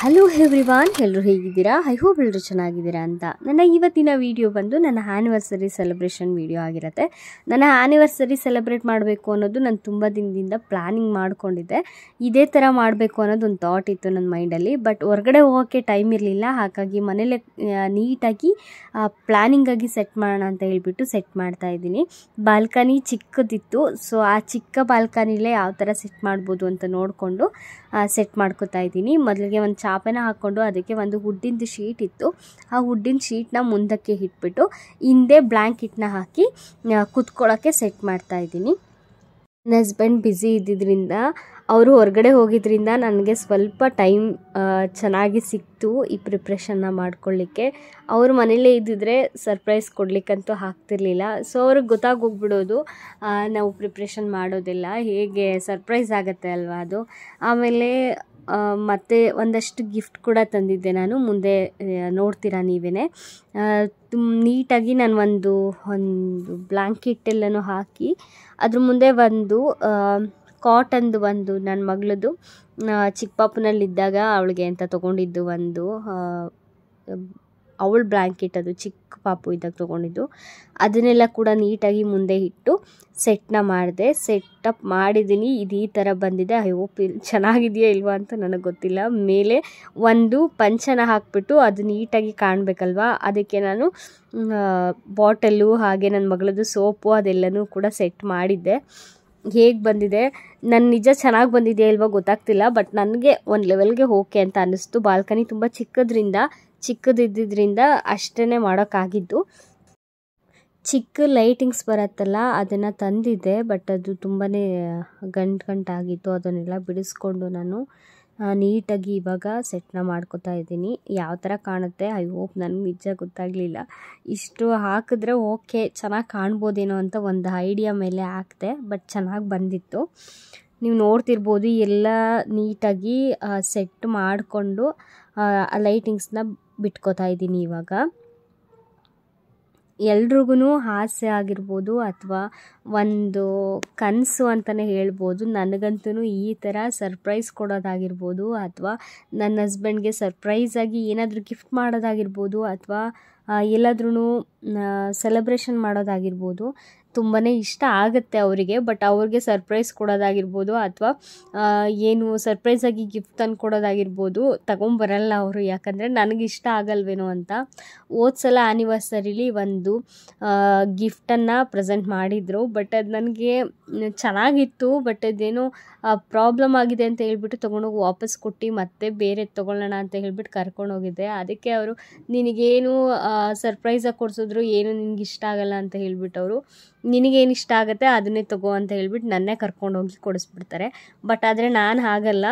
Hello everyone, ಎಲ್ಲರೂ ಹೇಗಿದ್ದೀರಾ? I hope ಎಲ್ಲರೂ ಚೆನ್ನಾಗಿದ್ದೀರಾ ಅಂತ. ನನ್ನ ಇವತ್ತಿನ ವಿಡಿಯೋ ಬಂದು ನನ್ನ ಆ್ಯನಿವರ್ಸರಿ ಸೆಲೆಬ್ರೇಷನ್ ವಿಡಿಯೋ ಆಗಿರುತ್ತೆ. ನನ್ನ ಆ್ಯನಿವರ್ಸರಿ ಸೆಲೆಬ್ರೇಟ್ ಮಾಡಬೇಕು ಅನ್ನೋದು ನಾನು ತುಂಬ ದಿನದಿಂದ ಪ್ಲ್ಯಾನಿಂಗ್ ಮಾಡ್ಕೊಂಡಿದ್ದೆ. ಇದೇ ಥರ ಮಾಡಬೇಕು ಅನ್ನೋದು ಒಂದು ಥಾಟ್ ಇತ್ತು ನನ್ನ ಮೈಂಡಲ್ಲಿ. ಬಟ್ ಹೊರಗಡೆ ಹೋಗೋಕ್ಕೆ ಟೈಮ್ ಇರಲಿಲ್ಲ. ಹಾಗಾಗಿ ಮನೇಲೆ ನೀಟಾಗಿ ಪ್ಲ್ಯಾನಿಂಗಾಗಿ ಸೆಟ್ ಮಾಡೋಣ ಅಂತ ಹೇಳಿಬಿಟ್ಟು ಸೆಟ್ ಮಾಡ್ತಾಯಿದ್ದೀನಿ. ಬಾಲ್ಕನಿ ಚಿಕ್ಕದಿತ್ತು, ಸೊ ಆ ಚಿಕ್ಕ ಬಾಲ್ಕನಿಲೇ ಯಾವ ಥರ ಸೆಟ್ ಮಾಡ್ಬೋದು ಅಂತ ನೋಡಿಕೊಂಡು ಸೆಟ್ ಮಾಡ್ಕೋತಾ ಇದ್ದೀನಿ. ಮೊದಲಿಗೆ ಒಂದು ಚಾಪೆನ ಹಾಕ್ಕೊಂಡು ಅದಕ್ಕೆ ಒಂದು ವುಡ್ಡಿಂದು ಶೀಟ್ ಇತ್ತು. ಆ ವುಡ್ಡಿನ ಶೀಟ್ನ ಮುಂದಕ್ಕೆ ಇಟ್ಬಿಟ್ಟು ಹಿಂದೆ ಬ್ಲ್ಯಾಂಕೆಟ್ನ ಹಾಕಿ ಕುತ್ಕೊಳ್ಳೋಕ್ಕೆ ಸೆಟ್ ಮಾಡ್ತಾ ಇದ್ದೀನಿ. ನನ್ನ ಹಸ್ಬೆಂಡ್ ಬ್ಯುಸಿ ಇದ್ದಿದ್ದರಿಂದ, ಅವರು ಹೊರಗಡೆ ಹೋಗಿದ್ದರಿಂದ ನನಗೆ ಸ್ವಲ್ಪ ಟೈಮ್ ಚೆನ್ನಾಗಿ ಸಿಕ್ತು ಈ ಪ್ರಿಪ್ರೇಷನ್ನ ಮಾಡ್ಕೊಳ್ಳಿಕ್ಕೆ. ಅವರು ಮನೇಲೇ ಇದ್ದಿದ್ರೆ ಸರ್ಪ್ರೈಸ್ ಕೊಡಲಿಕ್ಕಂತೂ ಆಗ್ತಿರ್ಲಿಲ್ಲ. ಸೊ ಅವ್ರಿಗೆ ಗೊತ್ತಾಗೋಗ್ಬಿಡೋದು ನಾವು ಪ್ರಿಪ್ರೇಷನ್ ಮಾಡೋದೆಲ್ಲ ಹೇಗೆ ಸರ್ಪ್ರೈಸ್ ಆಗುತ್ತೆ ಅಲ್ವಾ ಅದು. ಆಮೇಲೆ ಮತ್ತು ಒಂದಷ್ಟು ಗಿಫ್ಟ್ ಕೂಡ ತಂದಿದ್ದೆ ನಾನು, ಮುಂದೆ ನೋಡ್ತೀರಾ ನೀವೇ. ನೀಟಾಗಿ ನಾನು ಒಂದು ಬ್ಲ್ಯಾಂಕೆಟ್ ಎಲ್ಲನೂ ಹಾಕಿ ಅದ್ರ ಮುಂದೆ ಒಂದು ಕಾಟನ್ದು ಒಂದು ನನ್ನ ಮಗಳದು ಚಿಕ್ಕ ಪಾಪುನಲ್ಲಿದ್ದಾಗ ಅವಳಿಗೆ ಅಂತ ತೊಗೊಂಡಿದ್ದು ಒಂದು ಅವಳ ಬ್ಲ್ಯಾಂಕೆಟ್, ಅದು ಚಿಕ್ಕ ಪಾಪು ಇದ್ದಾಗ ತೊಗೊಂಡಿದ್ದು, ಅದನ್ನೆಲ್ಲ ಕೂಡ ನೀಟಾಗಿ ಮುಂದೆ ಇಟ್ಟು ಸೆಟ್ನ ಮಾಡಿದೆ. ಸೆಟಪ್ ಮಾಡಿದ್ದೀನಿ. ಇದು ಈ ಥರ ಬಂದಿದೆ. ಐ ಹೋಪ್ ಚೆನ್ನಾಗಿದೆಯಾ ಇಲ್ವಾ ಅಂತ ನನಗೆ ಗೊತ್ತಿಲ್ಲ. ಮೇಲೆ ಒಂದು ಪಂಚನ ಹಾಕ್ಬಿಟ್ಟು ಅದು ನೀಟಾಗಿ ಕಾಣಬೇಕಲ್ವಾ, ಅದಕ್ಕೆ ನಾನು ಬಾಟಲು ಹಾಗೆ ನನ್ನ ಮಗಳದ್ದು ಸೋಪು ಅದೆಲ್ಲನೂ ಕೂಡ ಸೆಟ್ ಮಾಡಿದ್ದೆ. ಹೇಗೆ ಬಂದಿದೆ, ನನ್ನ ನಿಜ ಚೆನ್ನಾಗಿ ಬಂದಿದೆಯಾ ಇಲ್ವಾ ಗೊತ್ತಾಗ್ತಿಲ್ಲ. ಬಟ್ ನನಗೆ ಒಂದು ಲೆವೆಲ್ಗೆ ಓಕೆ ಅಂತ ಅನ್ನಿಸ್ತು. ಬಾಲ್ಕನಿ ತುಂಬ ಚಿಕ್ಕದಿದ್ದರಿಂದ ಅಷ್ಟೇ ಮಾಡೋಕ್ಕಾಗಿದ್ದು. ಚಿಕ್ಕ ಲೈಟಿಂಗ್ಸ್ ಬರುತ್ತಲ್ಲ ಅದನ್ನು ತಂದಿದ್ದೆ, ಬಟ್ ಅದು ತುಂಬಾ ಗಂಟಾಗಿತ್ತು. ಅದನ್ನೆಲ್ಲ ಬಿಡಿಸ್ಕೊಂಡು ನಾನು ನೀಟಾಗಿ ಇವಾಗ ಸೆಟ್ನ ಮಾಡ್ಕೋತಾ ಇದ್ದೀನಿ. ಯಾವ ಥರ ಕಾಣುತ್ತೆ ಐ ಹೋಪ್ ನನಗೆ ನಿಜ ಗೊತ್ತಾಗಲಿಲ್ಲ. ಇಷ್ಟು ಹಾಕಿದ್ರೆ ಓಕೆ ಚೆನ್ನಾಗಿ ಕಾಣ್ಬೋದೇನೋ ಅಂತ ಒಂದು ಐಡಿಯಾ ಮೇಲೆ ಹಾಕಿದೆ, ಬಟ್ ಚೆನ್ನಾಗಿ ಬಂದಿತ್ತು. ನೀವು ನೋಡ್ತಿರ್ಬೋದು ಎಲ್ಲ ನೀಟಾಗಿ ಸೆಟ್ ಮಾಡಿಕೊಂಡು ಲೈಟಿಂಗ್ಸ್ನ ಬಿಟ್ಕೋತಾ ಇದ್ದೀನಿ. ಇವಾಗ ಎಲ್ರಿಗೂ ಆಸೆ ಆಗಿರ್ಬೋದು ಅಥವಾ ಒಂದು ಕನಸು ಅಂತಲೇ ಹೇಳ್ಬೋದು. ನನಗಂತೂ ಈ ಥರ ಸರ್ಪ್ರೈಸ್ ಕೊಡೋದಾಗಿರ್ಬೋದು ಅಥವಾ ನನ್ನ ಹಸ್ಬೆಂಡ್ಗೆ ಸರ್ಪ್ರೈಸಾಗಿ ಏನಾದರೂ ಗಿಫ್ಟ್ ಮಾಡೋದಾಗಿರ್ಬೋದು ಅಥವಾ ಎಲ್ಲಾದ್ರೂ ಸೆಲೆಬ್ರೇಷನ್ ಮಾಡೋದಾಗಿರ್ಬೋದು ತುಂಬಾ ಇಷ್ಟ ಆಗುತ್ತೆ ಅವರಿಗೆ. ಬಟ್ ಅವ್ರಿಗೆ ಸರ್ಪ್ರೈಸ್ ಕೊಡೋದಾಗಿರ್ಬೋದು ಅಥವಾ ಏನು ಸರ್ಪ್ರೈಸಾಗಿ ಗಿಫ್ಟ್ ತಂದು ಕೊಡೋದಾಗಿರ್ಬೋದು ತಗೊಂಬರಲ್ಲ ಅವರು, ಯಾಕಂದರೆ ನನಗೆ ಇಷ್ಟ ಆಗಲ್ವೇನೋ ಅಂತ. ಸಲ ಆ್ಯನಿವರ್ಸರಿಲಿ ಒಂದು ಗಿಫ್ಟನ್ನು ಪ್ರೆಸೆಂಟ್ ಮಾಡಿದರು, ಬಟ್ ಅದು ನನಗೆ ಚೆನ್ನಾಗಿತ್ತು. ಬಟ್ ಅದೇನೋ ಪ್ರಾಬ್ಲಮ್ ಆಗಿದೆ ಅಂತ ಹೇಳ್ಬಿಟ್ಟು ತೊಗೊಂಡೋಗಿ ವಾಪಸ್ ಕೊಟ್ಟು ಮತ್ತೆ ಬೇರೆ ತೊಗೊಳ್ಳೋಣ ಅಂತ ಹೇಳ್ಬಿಟ್ಟು ಕರ್ಕೊಂಡೋಗಿದ್ದೆ. ಅದಕ್ಕೆ ಅವರು ನಿನಗೇನು ಸರ್ಪ್ರೈಸಾಗಿ ಕೊಡಿಸಿದ್ರು ಏನು ನಿನಗೆ ಇಷ್ಟ ಆಗಲ್ಲ ಅಂತ ಹೇಳ್ಬಿಟ್ಟು ಅವರು ನಿನಗೇನು ಇಷ್ಟ ಆಗುತ್ತೆ ಅದನ್ನೇ ತಗೋ ಅಂತ ಹೇಳ್ಬಿಟ್ಟು ನನ್ನೇ ಕರ್ಕೊಂಡೋಗಿ ಕೊಡಿಸ್ಬಿಡ್ತಾರೆ. ಬಟ್ ಆದರೆ ನಾನು ಹಾಗಲ್ಲ,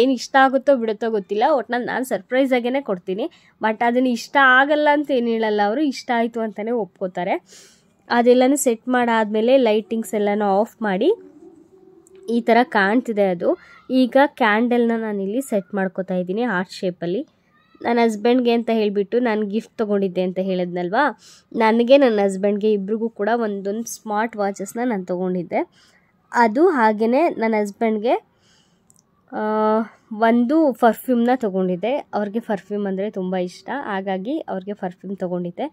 ಏನು ಇಷ್ಟ ಆಗುತ್ತೋ ಬಿಡುತ್ತೋ ಗೊತ್ತಿಲ್ಲ, ಒಟ್ನಲ್ಲಿ ನಾನು ಸರ್ಪ್ರೈಸಾಗೇ ಕೊಡ್ತೀನಿ. ಬಟ್ ಅದನ್ನು ಇಷ್ಟ ಆಗಲ್ಲ ಅಂತ ಏನು ಹೇಳಲ್ಲ ಅವರು, ಇಷ್ಟ ಆಯಿತು ಅಂತಲೇ ಒಪ್ಕೋತಾರೆ. ಅದೆಲ್ಲನೂ ಸೆಟ್ ಮಾಡಾದಮೇಲೆ ಲೈಟಿಂಗ್ಸ್ ಎಲ್ಲನೂ ಆಫ್ ಮಾಡಿ ಈ ಥರ ಕಾಣ್ತಿದೆ ಅದು. ಈಗ ಕ್ಯಾಂಡಲ್ನ ನಾನಿಲ್ಲಿ ಸೆಟ್ ಮಾಡ್ಕೋತಾ ಇದ್ದೀನಿ ಹಾರ್ಟ್ ಶೇಪಲ್ಲಿ. ನನ್ನ ಹಸ್ಬೆಂಡ್ಗೆ ಅಂತ ಹೇಳಿಬಿಟ್ಟು ನಾನು ಗಿಫ್ಟ್ ತೊಗೊಂಡಿದ್ದೆ ಅಂತ ಹೇಳಿದ್ನಲ್ವಾ, ನನಗೆ ನನ್ನ ಹಸ್ಬೆಂಡ್ಗೆ ಇಬ್ರಿಗೂ ಕೂಡ ಒಂದೊಂದು ಸ್ಮಾರ್ಟ್ ವಾಚಸ್ನ ನಾನು ತೊಗೊಂಡಿದ್ದೆ. ಅದು ಹಾಗೆಯೇ ನನ್ನ ಹಸ್ಬೆಂಡ್ಗೆ ಒಂದು ಪರ್ಫ್ಯೂಮ್ನ ತೊಗೊಂಡಿದ್ದೆ. ಅವ್ರಿಗೆ ಪರ್ಫ್ಯೂಮ್ ಅಂದರೆ ತುಂಬ ಇಷ್ಟ, ಹಾಗಾಗಿ ಅವ್ರಿಗೆ ಪರ್ಫ್ಯೂಮ್ ತೊಗೊಂಡಿದ್ದೆ.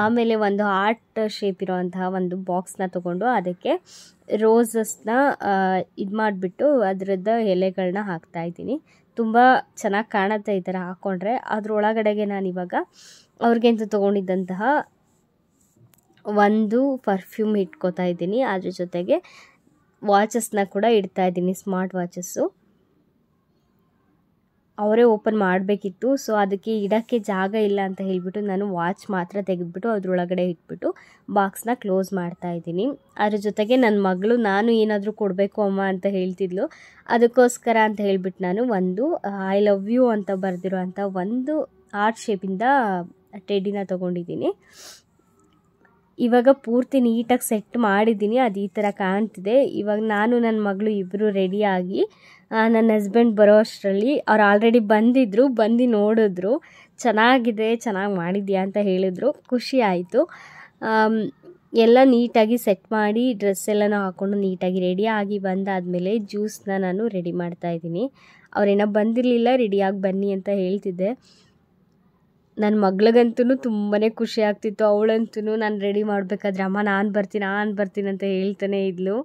ಆಮೇಲೆ ಒಂದು ಹಾರ್ಟ್ ಶೇಪ್ ಇರೋವಂತಹ ಒಂದು ಬಾಕ್ಸ್ನ ತೊಗೊಂಡು ಅದಕ್ಕೆ ರೋಸಸ್ನ ಇದು ಮಾಡಿಬಿಟ್ಟು ಅದರದ್ದು ಎಲೆಗಳನ್ನ ಹಾಕ್ತಾಯಿದ್ದೀನಿ. ತುಂಬ ಚೆನ್ನಾಗಿ ಕಾಣುತ್ತೆ ಈ ಥರ ಹಾಕ್ಕೊಂಡ್ರೆ. ಅದರೊಳಗಡೆಗೆ ನಾನಿವಾಗ ಅವ್ರಿಗೆ ಅಂತ ತೊಗೊಂಡಿದ್ದಂತಹ ಒಂದು ಪರ್ಫ್ಯೂಮ್ ಇಟ್ಕೋತಾ ಇದ್ದೀನಿ. ಅದ್ರ ಜೊತೆಗೆ ವಾಚಸ್ನ ಕೂಡ ಇಡ್ತಾಯಿದ್ದೀನಿ, ಸ್ಮಾರ್ಟ್ ವಾಚಸ್ಸು. ಅವರೇ ಓಪನ್ ಮಾಡಬೇಕಿತ್ತು, ಸೊ ಅದಕ್ಕೆ ಇಡೋಕ್ಕೆ ಜಾಗ ಇಲ್ಲ ಅಂತ ಹೇಳಿಬಿಟ್ಟು ನಾನು ವಾಚ್ ಮಾತ್ರ ತೆಗೆದುಬಿಟ್ಟು ಅದರೊಳಗಡೆ ಇಟ್ಬಿಟ್ಟು ಬಾಕ್ಸ್ನ ಕ್ಲೋಸ್ ಮಾಡ್ತಾಯಿದ್ದೀನಿ. ಅದ್ರ ಜೊತೆಗೆ ನನ್ನ ಮಗಳು ನಾನು ಏನಾದರೂ ಕೊಡಬೇಕು ಅಮ್ಮ ಅಂತ ಹೇಳ್ತಿದ್ಲು, ಅದಕ್ಕೋಸ್ಕರ ಅಂತ ಹೇಳ್ಬಿಟ್ಟು ನಾನು ಒಂದು ಐ ಲವ್ ಯು ಅಂತ ಬರೆದಿರೋ ಅಂಥ ಒಂದು ಹಾರ್ಟ್ ಶೇಪಿಂದ ಟೆಡ್ಡಿನ ತೊಗೊಂಡಿದ್ದೀನಿ. ಇವಾಗ ಪೂರ್ತಿ ನೀಟಾಗಿ ಸೆಟ್ ಮಾಡಿದ್ದೀನಿ. ಅದು ಈ ಥರ ಕಾಣ್ತಿದೆ. ಇವಾಗ ನಾನು ನನ್ನ ಮಗಳು ಇಬ್ಬರು ರೆಡಿಯಾಗಿ ನನ್ನ ಹಸ್ಬೆಂಡ್ ಬರೋ ಅಷ್ಟರಲ್ಲಿ ಅವ್ರು ಆಲ್ರೆಡಿ ಬಂದಿದ್ದರು. ಬಂದು ನೋಡಿದ್ರು, ಚೆನ್ನಾಗಿದೆ, ಚೆನ್ನಾಗಿ ಮಾಡಿದ್ಯಾ ಅಂತ ಹೇಳಿದರು. ಖುಷಿ ಆಯಿತು. ಎಲ್ಲ ನೀಟಾಗಿ ಸೆಟ್ ಮಾಡಿ ಡ್ರೆಸ್ ಎಲ್ಲನೂ ಹಾಕ್ಕೊಂಡು ನೀಟಾಗಿ ರೆಡಿಯಾಗಿ ಬಂದಾದಮೇಲೆ ಜ್ಯೂಸನ್ನ ನಾನು ರೆಡಿ ಮಾಡ್ತಾಯಿದ್ದೀನಿ. ಅವರೇನೋ ಬಂದಿರಲಿಲ್ಲ, ರೆಡಿಯಾಗಿ ಬನ್ನಿ ಅಂತ ಹೇಳ್ತಿದ್ದೆ. ನನ್ನ ಮಗಳಿಗಂತೂ ತುಂಬಾ ಖುಷಿ ಆಗ್ತಿತ್ತು. ಅವಳಂತೂ ನಾನು ರೆಡಿ ಮಾಡಬೇಕಾದ್ರೆ ಅಮ್ಮ ನಾನು ಬರ್ತೀನಿ ಅಂತ ಹೇಳ್ತಾನೆ ಇದ್ಲು.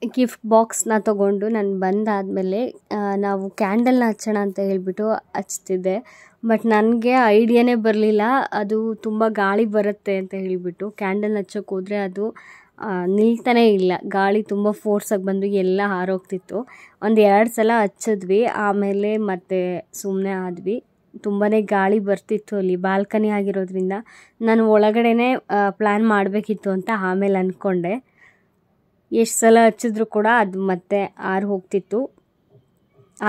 ಗಿಫ್ಟ್ ಬಾಕ್ಸ್ನ ತೊಗೊಂಡು ನಾನು ಬಂದಾದಮೇಲೆ ನಾವು ಕ್ಯಾಂಡಲ್ನ ಹಚ್ಚೋಣ ಅಂತ ಹೇಳಿಬಿಟ್ಟು ಹಚ್ತಿದ್ದೆ. ಬಟ್ ನನಗೆ ಐಡಿಯಾನೇ ಬರಲಿಲ್ಲ, ಅದು ತುಂಬ ಗಾಳಿ ಬರುತ್ತೆ ಅಂತ ಹೇಳಿಬಿಟ್ಟು ಕ್ಯಾಂಡಲ್ನ ಹಚ್ಚೋಕೆ ಹೋದರೆ ಅದು ನಿಲ್ತಾನೇ ಇಲ್ಲ. ಗಾಳಿ ತುಂಬ ಫೋರ್ಸಾಗಿ ಬಂದು ಎಲ್ಲ ಹಾರೋಗ್ತಿತ್ತು. 1-2 ಸಲ ಹಚ್ಚಿದ್ವಿ, ಆಮೇಲೆ ಮತ್ತೆ ಸುಮ್ಮನೆ ಆದ್ವಿ. ತುಂಬಾ ಗಾಳಿ ಬರ್ತಿತ್ತು ಅಲ್ಲಿ, ಬಾಲ್ಕನಿ ಆಗಿರೋದ್ರಿಂದ ನಾನು ಒಳಗಡೆನೇ ಪ್ಲ್ಯಾನ್ ಮಾಡಬೇಕಿತ್ತು ಅಂತ ಆಮೇಲೆ ಅಂದ್ಕೊಂಡೆ. ಎಷ್ಟು ಸಲ ಹಚ್ಚಿದ್ರು ಕೂಡ ಅದು ಮತ್ತೆ ಆರು ಹೋಗ್ತಿತ್ತು.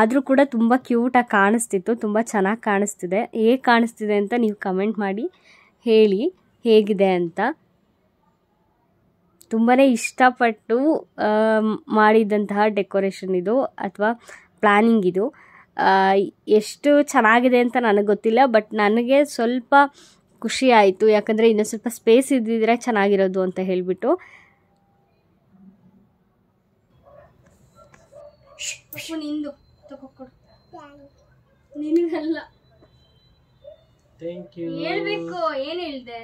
ಆದರೂ ಕೂಡ ತುಂಬ ಕ್ಯೂಟಾಗಿ ಕಾಣಿಸ್ತಿತ್ತು, ತುಂಬ ಚೆನ್ನಾಗಿ ಕಾಣಿಸ್ತಿದೆ. ಹೇಗೆ ಕಾಣಿಸ್ತಿದೆ ಅಂತ ನೀವು ಕಮೆಂಟ್ ಮಾಡಿ ಹೇಳಿ ಹೇಗಿದೆ ಅಂತ. ತುಂಬಾ ಇಷ್ಟಪಟ್ಟು ಮಾಡಿದಂತಹ ಡೆಕೋರೇಷನ್ ಇದು ಅಥವಾ ಪ್ಲ್ಯಾನಿಂಗ್ ಇದು. ಎಷ್ಟು ಚೆನ್ನಾಗಿದೆ ಅಂತ ನನಗೆ ಗೊತ್ತಿಲ್ಲ, ಬಟ್ ನನಗೆ ಸ್ವಲ್ಪ ಖುಷಿ ಆಯಿತು. ಯಾಕಂದರೆ ಇನ್ನೂ ಸ್ವಲ್ಪ ಸ್ಪೇಸ್ ಇದ್ದಿದ್ರೆ ಚೆನ್ನಾಗಿರೋದು ಅಂತ ಹೇಳಿಬಿಟ್ಟು. ನಿಂದು ತಗೊಕೊಡು, ನಿನಗಲ್ಲ. ಹೇಳ್ಬೇಕು, ಏನು ಹೇಳ್ದೆ?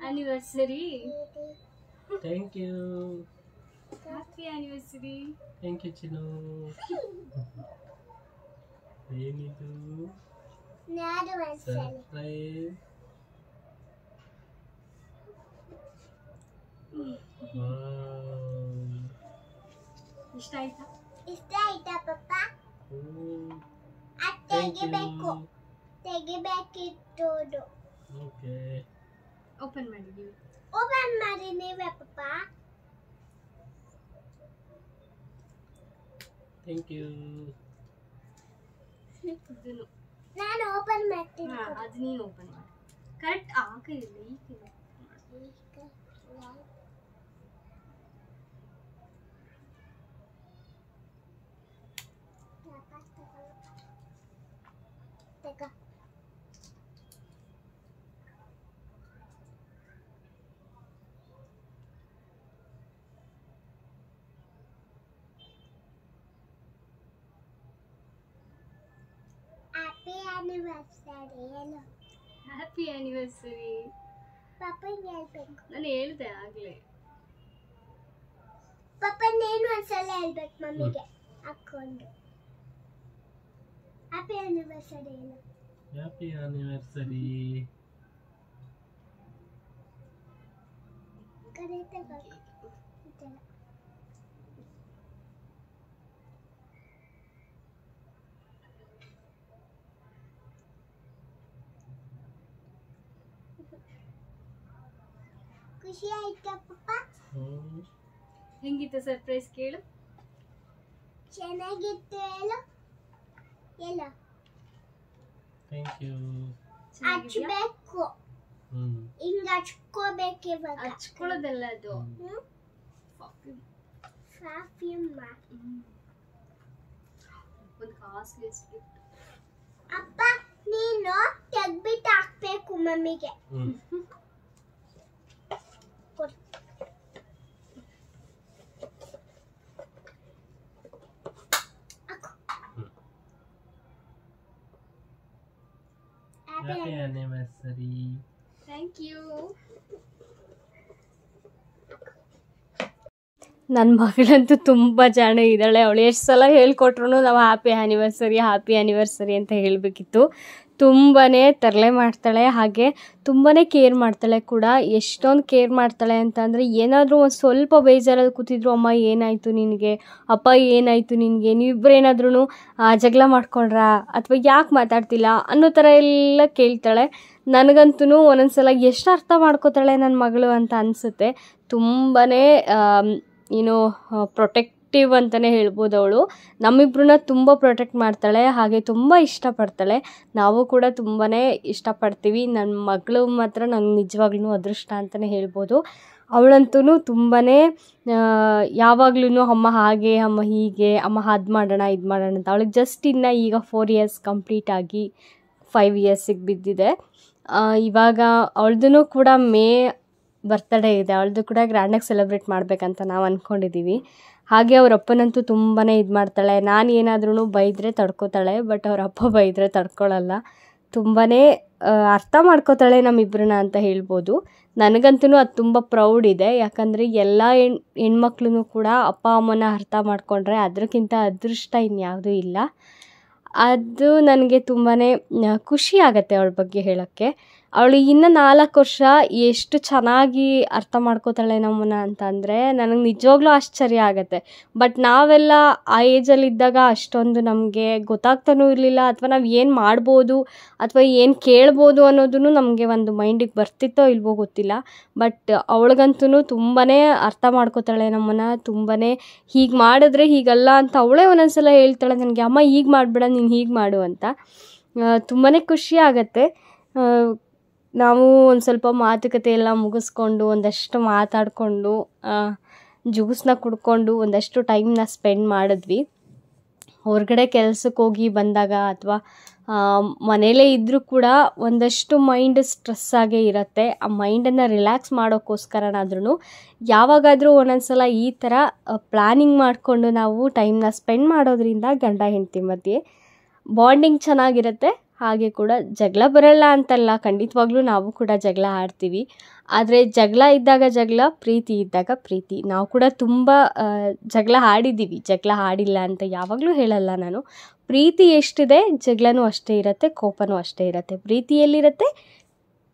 Anniversary. Thank you. Happy anniversary. Thank you ಚಿನ್ನು. ಏನಿದು? ಸರ್ಪ್ರೈಸ್. ಇಷ್ಟ ಆಯ್ತಾ? ಇಷ್ಟ ಆಯ್ತಾ ಪಪ್ಪ? ತೆಗಿಬೇಕಿತ್ತು. ಓಕೆ, ಓಪನ್ ಮಾಡಿದ್ದೀವಿ. ಓಪನ್ ಮಾಡಿ ನೀವೇ ಪಪ್ಪ. Thank you. ನಾನು ಓಪನ್ ಮಾಡ್ತೀನಿ. ಅದು ನೀನು ಓಪನ್ ಮಾಡಿ. ಕರೆಕ್ಟ್ ಆ ಕೈಯಲ್ಲಿ ಈ ಕೈ. Happy anniversary. ಹೇಳು. Happy anniversary. ಪಾಪಂಗೆ ಹೇಳ್ಬೇಕು. ನಾನು ಹೇಳ್ದೆ ಆಗಲೇ. ಪಾಪ ನೀನು ಒಂದ್ಸಲ ಹೇಳ್ಬೇಕು ಮಮ್ಮಿಗೆ ಹಾಕೊಂಡು. ಹ್ಯಾಪಿ ಆನಿವರ್ಸರಿ ಹೇಳು. Happy anniversary. ಕರೆ ತಗೋ. ಖುಷಿ ಆಯ್ತಾ ಪಪ್ಪ? ಹೆಂಗಿತ್ತು ಸರ್ಪ್ರೈಸ್ ಕೇಳು? ಚೆನ್ನಾಗಿತ್ತು. ಹೇಳು. ಹೇಳು. Thank you. ಹಚ್ಬೇಕು. ಹಿಂಗ ಹಚ್ಕೋಬೇಕು ಇವಾಗ. ಹಚ್ಕೊಳ್ಳೋದಲ್ಲ ಅದು. ಪರ್ಫ್ಯೂಮ್. ಒಂದು ಕಾಸ್ಟ್ಲಿ ಗಿಫ್ಟ್. ಅಪ್ಪ ನೀನು ತೆಗ್ಬಿಟ್ಟು ಹಾಕ್ಬೇಕು ಮಮ್ಮಿಗೆ. Happy anniversary. Thank you. ನನ್ನ ಮಗಳಂತೂ ತುಂಬ ಜಾಣ ಇದ್ದಾಳೆ. ಅವಳು ಎಷ್ಟು ಸಲ ಹೇಳ್ಕೊಟ್ರು ನಾವು ಹ್ಯಾಪಿ ಆ್ಯನಿವರ್ಸರಿ ಅಂತ ಹೇಳಬೇಕಿತ್ತು. ತುಂಬಾ ತರಲೆ ಮಾಡ್ತಾಳೆ, ಹಾಗೆ ತುಂಬಾ ಕೇರ್ ಮಾಡ್ತಾಳೆ ಕೂಡ. ಎಷ್ಟೊಂದು ಕೇರ್ ಮಾಡ್ತಾಳೆ ಅಂತಂದರೆ ಏನಾದರೂ ಒಂದು ಸ್ವಲ್ಪ ಬೇಜಾರಲ್ಲಿ ಕೂತಿದ್ರು, ಅಮ್ಮ ಏನಾಯಿತು ನಿನಗೆ, ಅಪ್ಪ ಏನಾಯಿತು ನಿನಗೆ, ನೀವಿಬ್ಬರೇನಾದ್ರೂ ಜಗಳ ಮಾಡ್ಕೊಂಡ್ರಾ ಅಥವಾ ಯಾಕೆ ಮಾತಾಡ್ತಿಲ್ಲ ಅನ್ನೋ ಥರ ಎಲ್ಲ ಕೇಳ್ತಾಳೆ. ನನಗಂತೂ ಒಂದೊಂದು ಸಲ ಎಷ್ಟು ಅರ್ಥ ಮಾಡ್ಕೋತಾಳೆ ನನ್ನ ಮಗಳು ಅಂತ ಅನಿಸುತ್ತೆ. ತುಂಬಾ ಪ್ರೊಟೆಕ್ಟಿವ್ ಅಂತಲೇ ಹೇಳ್ಬೋದು. ಅವಳು ನಮ್ಮಿಬ್ಬರನ್ನ ತುಂಬ ಪ್ರೊಟೆಕ್ಟ್ ಮಾಡ್ತಾಳೆ, ಹಾಗೆ ತುಂಬ ಇಷ್ಟಪಡ್ತಾಳೆ. ನಾವು ಕೂಡ ತುಂಬಾ ಇಷ್ಟಪಡ್ತೀವಿ. ನನ್ನ ಮಗಳು ಮಾತ್ರ ನಂಗೆ ನಿಜವಾಗ್ಲೂ ಅದೃಷ್ಟ ಅಂತಲೇ ಹೇಳ್ಬೋದು. ಅವಳಂತೂ ತುಂಬಾ ಯಾವಾಗ್ಲೂ ಅಮ್ಮ ಹಾಗೆ, ಅಮ್ಮ ಹೀಗೆ, ಅಮ್ಮ ಅದು ಮಾಡೋಣ ಇದು ಮಾಡೋಣ ಅಂತ. ಅವಳಿಗೆ ಜಸ್ಟ್ ಇನ್ನು ಈಗ 4 ಇಯರ್ಸ್ ಕಂಪ್ಲೀಟ್ ಆಗಿ 5 ಇಯರ್ಸಿಗೆ ಬಿದ್ದಿದೆ. ಇವಾಗ ಅವಳದೂ ಕೂಡ ಮೇ ಬರ್ತಡೇ ಇದೆ, ಅವಳದು ಕೂಡ ಗ್ರ್ಯಾಂಡಾಗಿ ಸೆಲೆಬ್ರೇಟ್ ಮಾಡಬೇಕಂತ ನಾವು ಅಂದ್ಕೊಂಡಿದ್ದೀವಿ. ಹಾಗೆ ಅವ್ರ ಅಪ್ಪನಂತೂ ತುಂಬಾ ಇದು ಮಾಡ್ತಾಳೆ. ನಾನು ಏನಾದ್ರೂ ಬೈದರೆ ತಡ್ಕೋತಾಳೆ, ಬಟ್ ಅವ್ರ ಅಪ್ಪ ಬೈದರೆ ತಡ್ಕೊಳ್ಳಲ್ಲ. ತುಂಬಾ ಅರ್ಥ ಮಾಡ್ಕೋತಾಳೆ ನಮ್ಮಿಬ್ಬರನ್ನ ಅಂತ ಹೇಳ್ಬೋದು. ನನಗಂತೂ ಅದು ತುಂಬ ಪ್ರೌಡ್ ಇದೆ, ಯಾಕಂದರೆ ಎಲ್ಲ ಹೆಣ್ಮಕ್ಳು ಕೂಡ ಅಪ್ಪ ಅಮ್ಮನ ಅರ್ಥ ಮಾಡಿಕೊಂಡ್ರೆ ಅದಕ್ಕಿಂತ ಅದೃಷ್ಟ ಇನ್ಯಾವುದೂ ಇಲ್ಲ. ಅದು ನನಗೆ ತುಂಬಾ ಖುಷಿ ಆಗುತ್ತೆ ಅವಳ ಬಗ್ಗೆ ಹೇಳೋಕ್ಕೆ. ಅವಳು ಇನ್ನೂ 4 ವರ್ಷ ಎಷ್ಟು ಚೆನ್ನಾಗಿ ಅರ್ಥ ಮಾಡ್ಕೋತಾಳೆ ನಮ್ಮನ್ನ ಅಂತಂದರೆ ನನಗೆ ನಿಜವಾಗ್ಲೂ ಆಶ್ಚರ್ಯ ಆಗುತ್ತೆ. ಬಟ್ ನಾವೆಲ್ಲ ಆ ಏಜಲ್ಲಿದ್ದಾಗ ಅಷ್ಟೊಂದು ನಮಗೆ ಗೊತ್ತಾಗ್ತಾನೂ ಇರಲಿಲ್ಲ, ಅಥವಾ ನಾವು ಏನು ಮಾಡ್ಬೋದು ಅಥವಾ ಏನು ಕೇಳ್ಬೋದು ಅನ್ನೋದನ್ನು ನಮಗೆ ಒಂದು ಮೈಂಡಿಗೆ ಬರ್ತಿತ್ತೋ ಇಲ್ವೋ ಗೊತ್ತಿಲ್ಲ. ಬಟ್ ಅವಳಿಗಂತೂ ತುಂಬಾ ಅರ್ಥ ಮಾಡ್ಕೋತಾಳೆ ನಮ್ಮನ್ನು. ತುಂಬಾ ಹೀಗೆ ಮಾಡಿದ್ರೆ ಹೀಗಲ್ಲ ಅಂತ ಅವಳೇ ಒಂದೊಂದು ಸಲ ಹೇಳ್ತಾಳೆ ನನಗೆ, ಅಮ್ಮ ಹೀಗೆ ಮಾಡಬೇಡ, ನೀನು ಹೀಗೆ ಮಾಡು ಅಂತ. ತುಂಬಾ ಖುಷಿ ಆಗುತ್ತೆ. ನಾವು ಒಂದು ಸ್ವಲ್ಪ ಮಾತುಕತೆ ಎಲ್ಲ ಮುಗಿಸ್ಕೊಂಡು ಒಂದಷ್ಟು ಮಾತಾಡಿಕೊಂಡು ಜ್ಯೂಸನ್ನ ಕುಡ್ಕೊಂಡು ಒಂದಷ್ಟು ಟೈಮ್ನ ಸ್ಪೆಂಡ್ ಮಾಡಿದ್ವಿ. ಹೊರಗಡೆ ಕೆಲ್ಸಕ್ಕೆ ಹೋಗಿ ಬಂದಾಗ ಅಥವಾ ಮನೇಲೇ ಇದ್ದರೂ ಕೂಡ ಒಂದಷ್ಟು ಮೈಂಡ್ ಸ್ಟ್ರೆಸ್ ಆಗೇ ಇರುತ್ತೆ. ಆ ಮೈಂಡನ್ನು ರಿಲ್ಯಾಕ್ಸ್ ಮಾಡೋಕ್ಕೋಸ್ಕರನಾದ್ರೂ ಯಾವಾಗಾದರೂ ಒಂದೊಂದು ಸಲ ಈ ಥರ ಪ್ಲ್ಯಾನಿಂಗ್ ಮಾಡಿಕೊಂಡು ನಾವು ಟೈಮ್ನ ಸ್ಪೆಂಡ್ ಮಾಡೋದ್ರಿಂದ ಗಂಡ ಹೆಂಡತಿ ಮಧ್ಯೆ ಬಾಂಡಿಂಗ್ ಚೆನ್ನಾಗಿರುತ್ತೆ. ಹಾಗೆ ಕೂಡ ಜಗಳ ಬರಲ್ಲ ಅಂತಲ್ಲ, ಖಂಡಿತವಾಗ್ಲೂ ನಾವು ಕೂಡ ಜಗಳ ಆಡ್ತೀವಿ. ಆದರೆ ಜಗಳ ಇದ್ದಾಗ ಜಗಳ, ಪ್ರೀತಿ ಇದ್ದಾಗ ಪ್ರೀತಿ. ನಾವು ಕೂಡ ತುಂಬ ಜಗಳ ಆಡಿದ್ದೀವಿ, ಜಗಳ ಆಡಿಲ್ಲ ಅಂತ ಯಾವಾಗಲೂ ಹೇಳಲ್ಲ ನಾನು. ಪ್ರೀತಿ ಎಷ್ಟಿದೆ ಜಗಳನೂ ಅಷ್ಟೇ ಇರುತ್ತೆ, ಕೋಪನೂ ಅಷ್ಟೇ ಇರುತ್ತೆ. ಪ್ರೀತಿ ಎಲ್ಲಿರುತ್ತೆ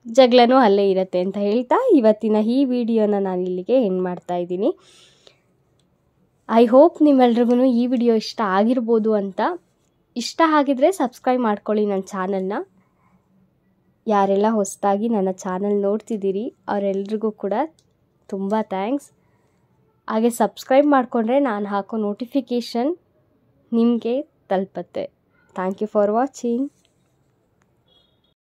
ಜಗಳನೂ ಅಲ್ಲೇ ಇರುತ್ತೆ ಅಂತ ಹೇಳ್ತಾ ಇವತ್ತಿನ ಈ ವಿಡಿಯೋನ ನಾನು ಇಲ್ಲಿಗೆ ಎಂಡ್ ಮಾಡ್ತಾ ಇದ್ದೀನಿ. ಐ ಹೋಪ್ ನಿಮ್ಮೆಲ್ರಿಗೂ ಈ ವಿಡಿಯೋ ಇಷ್ಟ ಆಗಿರ್ಬೋದು ಅಂತ. ಇಷ್ಟ ಆಗಿದ್ರೆ ಸಬ್ಸ್ಕ್ರೈಬ್ ಮಾಡ್ಕೊಳ್ಳಿ ನನ್ನ ಚಾನಲ್ನ. ಯಾರೆಲ್ಲ ಹೊಸದಾಗಿ ನನ್ನ ಚಾನಲ್ ನೋಡ್ತಿದ್ದೀರಿ ಅವರೆಲ್ರಿಗೂ ಕೂಡ ತುಂಬ ಥ್ಯಾಂಕ್ಸ್. ಹಾಗೆ ಸಬ್ಸ್ಕ್ರೈಬ್ ಮಾಡಿಕೊಂಡ್ರೆ ನಾನು ಹಾಕೋ ನೋಟಿಫಿಕೇಷನ್ ನಿಮಗೆ ತಲುಪುತ್ತೆ. Thank you for watching.